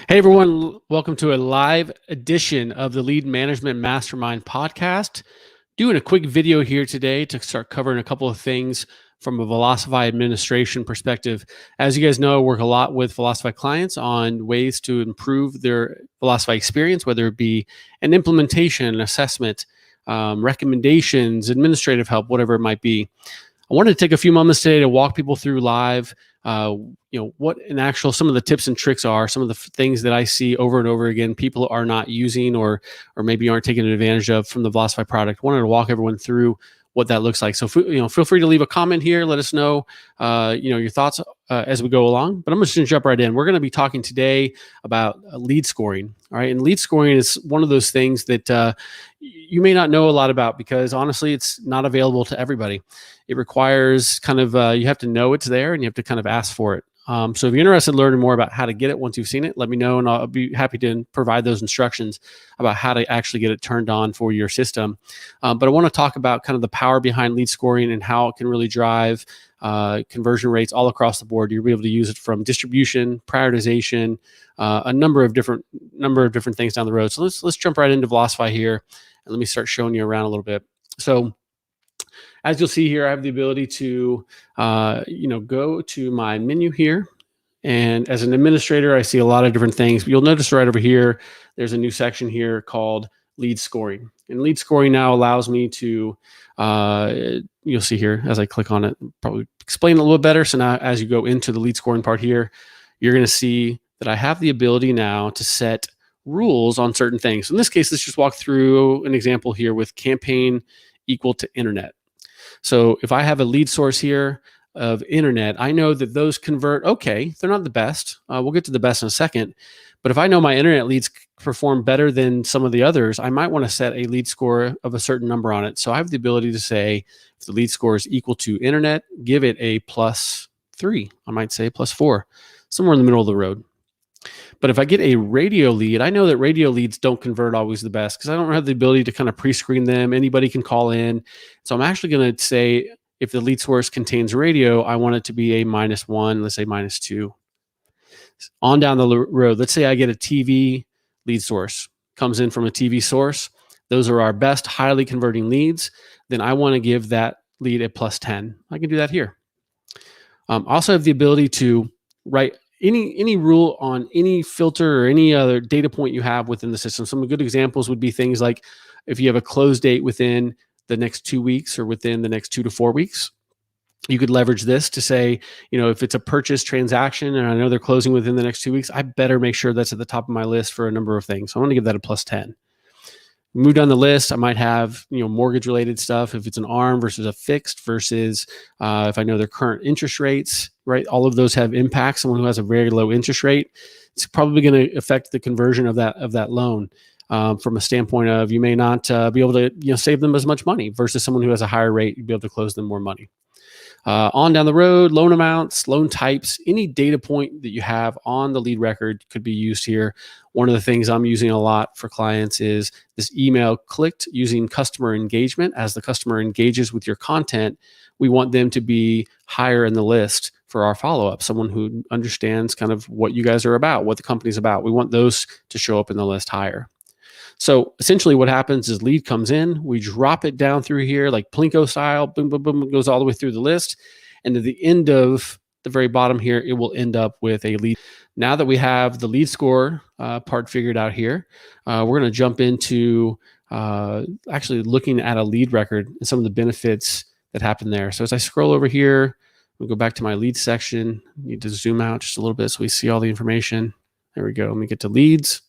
Hey everyone, welcome to a live edition of the Lead Management Mastermind podcast. Doing a quick video here today to start covering a couple of things from a Velocify administration perspective. As you guys know, I work a lot with Velocify clients on ways to improve their Velocify experience, whether it be an implementation, an assessment, recommendations, administrative help, whatever it might be. I wanted to take a few moments today to walk people through live, what some of the tips and tricks are, some of the things that I see over and over again, people are not using or maybe aren't taking advantage of from the Velocify product. I wanted to walk everyone through what that looks like. So, feel free to leave a comment here. Let us know, your thoughts as we go along. But I'm just going to jump right in. We're going to be talking today about lead scoring. All right, and lead scoring is one of those things that you may not know a lot about because honestly, it's not available to everybody. It requires you have to know it's there and you have to kind of ask for it. So if you're interested in learning more about how to get it once you've seen it, let me know and I'll be happy to provide those instructions about how to actually get it turned on for your system. But I want to talk about kind of the power behind lead scoring and how it can really drive conversion rates all across the board. You'll be able to use it from distribution, prioritization, a number of different things down the road. So let's jump right into Velocify here and let me start showing you around a little bit. So as you'll see here, I have the ability to, go to my menu here. And as an administrator, I see a lot of different things. But you'll notice right over here, there's a new section here called lead scoring. And lead scoring now allows me to, you'll see here as I click on it, probably explain it a little better. So now as you go into the lead scoring part here, you're going to see that I have the ability now to set rules on certain things. So in this case, let's just walk through an example here with campaign equal to internet. So if I have a lead source here of internet, I know that those convert okay. They're not the best. We'll get to the best in a second. But if I know my internet leads perform better than some of the others, I might want to set a lead score of a certain number on it. So I have the ability to say if the lead score is equal to internet, give it a +3. I might say +4, somewhere in the middle of the road. But if I get a radio lead, I know that radio leads don't convert always the best because I don't have the ability to kind of pre-screen them. Anybody can call in. So I'm actually going to say if the lead source contains radio, I want it to be a -1, let's say -2. On down the road, let's say I get a TV lead source, comes in from a TV source. Those are our best highly converting leads. Then I want to give that lead a +10. I can do that here. I also have the ability to write any rule on any filter or any other data point you have within the system. Some good examples would be things like if you have a close date within the next 2 weeks or within the next 2 to 4 weeks, you could leverage this to say, if it's a purchase transaction and I know they're closing within the next 2 weeks, I better make sure that's at the top of my list for a number of things. So I want to give that a +10. Move down the list, I might have mortgage related stuff. If it's an ARM versus a fixed versus if I know their current interest rates, right? All of those have impacts. Someone who has a very low interest rate, it's probably going to affect the conversion of that loan. From a standpoint of you may not be able to save them as much money versus someone who has a higher rate, you'd be able to close them more money. On down the road, loan amounts, loan types, any data point that you have on the lead record could be used here. One of the things I'm using a lot for clients is this email clicked using customer engagement. As the customer engages with your content, we want them to be higher in the list for our follow-up, someone who understands kind of what you guys are about, what the company's about. We want those to show up in the list higher. So essentially what happens is lead comes in, we drop it down through here like Plinko style, boom, boom, boom, it goes all the way through the list. And at the end of the very bottom here, it will end up with a lead. Now that we have the lead score part figured out here, we're going to jump into actually looking at a lead record and some of the benefits that happen there. So as I scroll over here, we go back to my lead section. I need to zoom out just a little bit so we see all the information. There we go. Let me get to leads.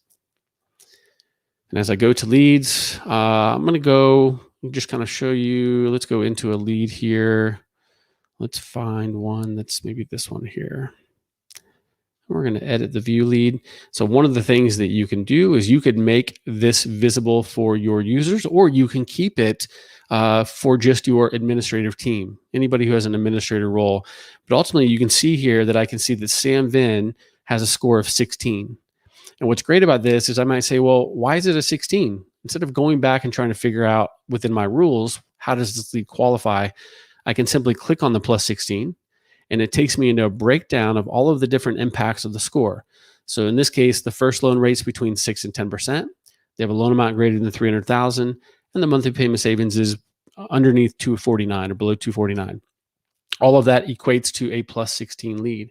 And as I go to leads, I'm going to go just kind of show you, let's go into a lead here. Let's find one that's maybe this one here. We're going to edit the view lead. So one of the things that you can do is you could make this visible for your users, or you can keep it for just your administrative team, anybody who has an administrator role. But ultimately, you can see here that I can see that Sam Vin has a score of 16. And what's great about this is I might say, well, why is it a 16? Instead of going back and trying to figure out within my rules, how does this lead qualify? I can simply click on the +16 and it takes me into a breakdown of all of the different impacts of the score. So in this case, the first loan rate's between 6 and 10%. They have a loan amount greater than 300,000, and the monthly payment savings is underneath 249 or below 249. All of that equates to a plus 16 lead.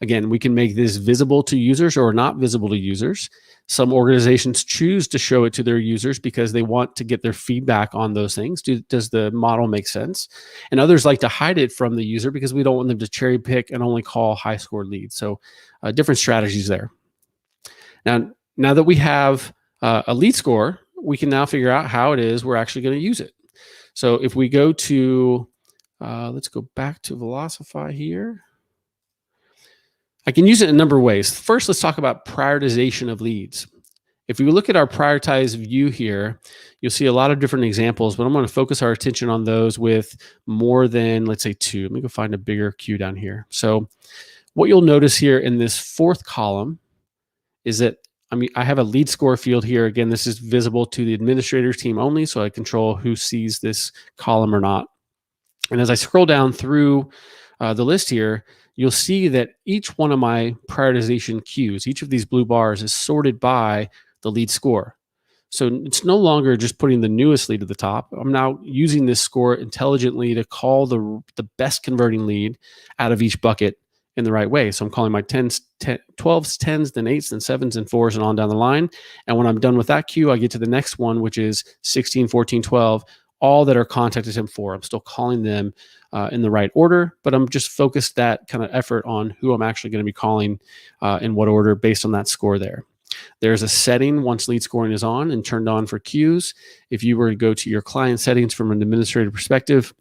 Again, we can make this visible to users or not visible to users. Some organizations choose to show it to their users because they want to get their feedback on those things. Does the model make sense? And others like to hide it from the user because we don't want them to cherry pick and only call high scored leads. So different strategies there. Now that we have a lead score, we can now figure out how it is we're actually going to use it. So if we go to, let's go back to Velocify here. I can use it in a number of ways. First, let's talk about prioritization of leads. If we look at our prioritized view here, you'll see a lot of different examples, but I'm going to focus our attention on those with more than, let's say, 2. Let me go find a bigger queue down here. So what you'll notice here in this fourth column is that I have a lead score field here. Again, this is visible to the administrator's team only, so I control who sees this column or not. And as I scroll down through the list here, you'll see that each one of my prioritization queues, each of these blue bars is sorted by the lead score. So it's no longer just putting the newest lead at the top. I'm now using this score intelligently to call the best converting lead out of each bucket in the right way. So I'm calling my 10s, 12s, 10s, then 8s, then 7s, and 4s, and on down the line. And when I'm done with that queue, I get to the next one, which is 16, 14, 12, all that are contact attempt 4. I'm still calling them in the right order, but I'm just focused that kind of effort on who I'm actually going to be calling in what order based on that score there. There's a setting once lead scoring is on and turned on for queues. If you were to go to your client settings from an administrative perspective,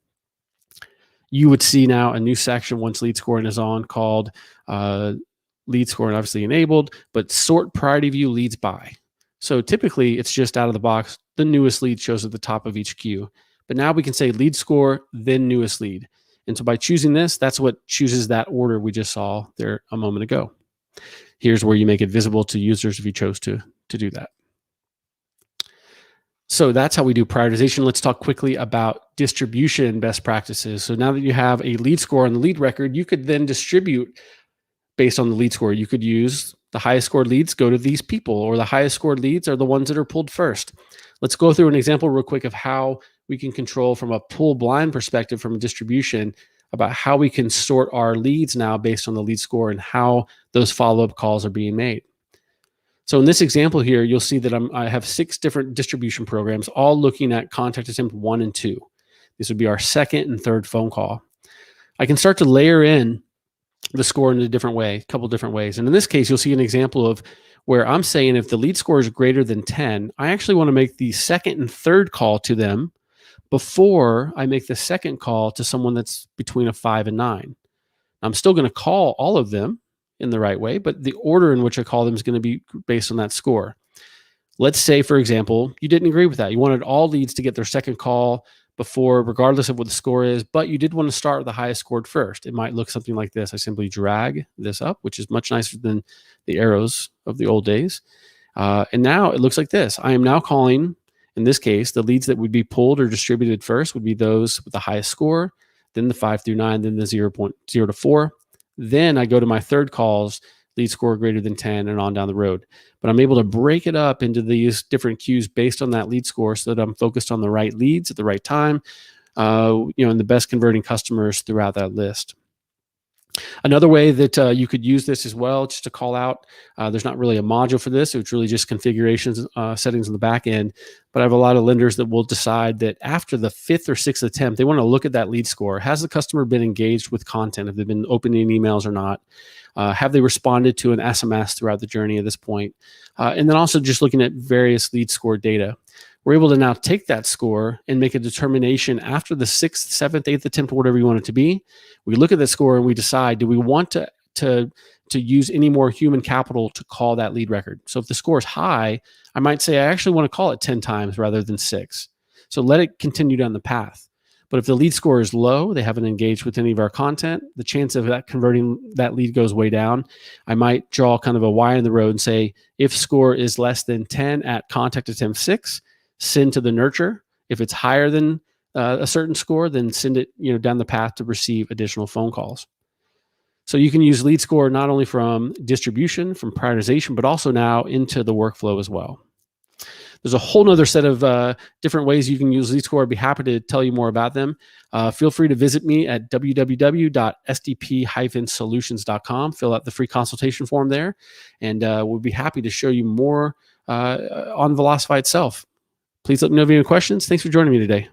you would see now a new section once lead scoring is on called lead scoring obviously enabled, but sort priority view leads by. So typically it's just out of the box, the newest lead shows at the top of each queue. But now we can say lead score, then newest lead. And so by choosing this, that's what chooses that order we just saw there a moment ago. Here's where you make it visible to users if you chose to do that. So that's how we do prioritization. Let's talk quickly about distribution best practices. So now that you have a lead score on the lead record, you could then distribute based on the lead score. You could use the highest scored leads go to these people, or the highest scored leads are the ones that are pulled first. Let's go through an example real quick of how we can control from a pull blind perspective from a distribution about how we can sort our leads now based on the lead score and how those follow-up calls are being made. So in this example here, you'll see that I have 6 different distribution programs, all looking at contact attempt 1 and 2. This would be our second and third phone call. I can start to layer in the score in a different way, a couple different ways. And in this case, you'll see an example of where I'm saying if the lead score is greater than 10, I actually want to make the second and third call to them before I make the second call to someone that's between a 5 and 9. I'm still going to call all of them in the right way, but the order in which I call them is going to be based on that score. Let's say, for example, you didn't agree with that. You wanted all leads to get their second call before, regardless of what the score is, but you did want to start with the highest scored first. It might look something like this. I simply drag this up, which is much nicer than the arrows of the old days. And now it looks like this. I am now calling, in this case, the leads that would be pulled or distributed first would be those with the highest score, then the 5 through 9, then the 0.0 to 4. Then I go to my third calls, lead score greater than 10, and on down the road. But I'm able to break it up into these different queues based on that lead score so that I'm focused on the right leads at the right time, and the best converting customers throughout that list. Another way that you could use this as well, just to call out, there's not really a module for this. It's really just configurations, settings on the back end. But I have a lot of lenders that will decide that after the 5th or 6th attempt, they want to look at that lead score. Has the customer been engaged with content? Have they been opening emails or not? Have they responded to an SMS throughout the journey at this point? And then also just looking at various lead score data. We're able to now take that score and make a determination after the 6th, 7th, 8th attempt, whatever you want it to be. We look at that score and we decide, do we want to use any more human capital to call that lead record? So if the score is high, I might say I actually want to call it 10 times rather than 6. So let it continue down the path. But if the lead score is low, they haven't engaged with any of our content, the chance of that converting that lead goes way down. I might draw kind of a Y in the road and say, if score is less than 10 at contact attempt 6, send to the nurture. If it's higher than a certain score, then send it down the path to receive additional phone calls. So you can use Lead Score not only from distribution, from prioritization, but also now into the workflow as well. There's a whole nother set of different ways you can use Lead Score. I'd be happy to tell you more about them. Feel free to visit me at www.sdp-solutions.com. Fill out the free consultation form there, and we'll be happy to show you more on Velocify itself. Please let me know if you have any questions. Thanks for joining me today.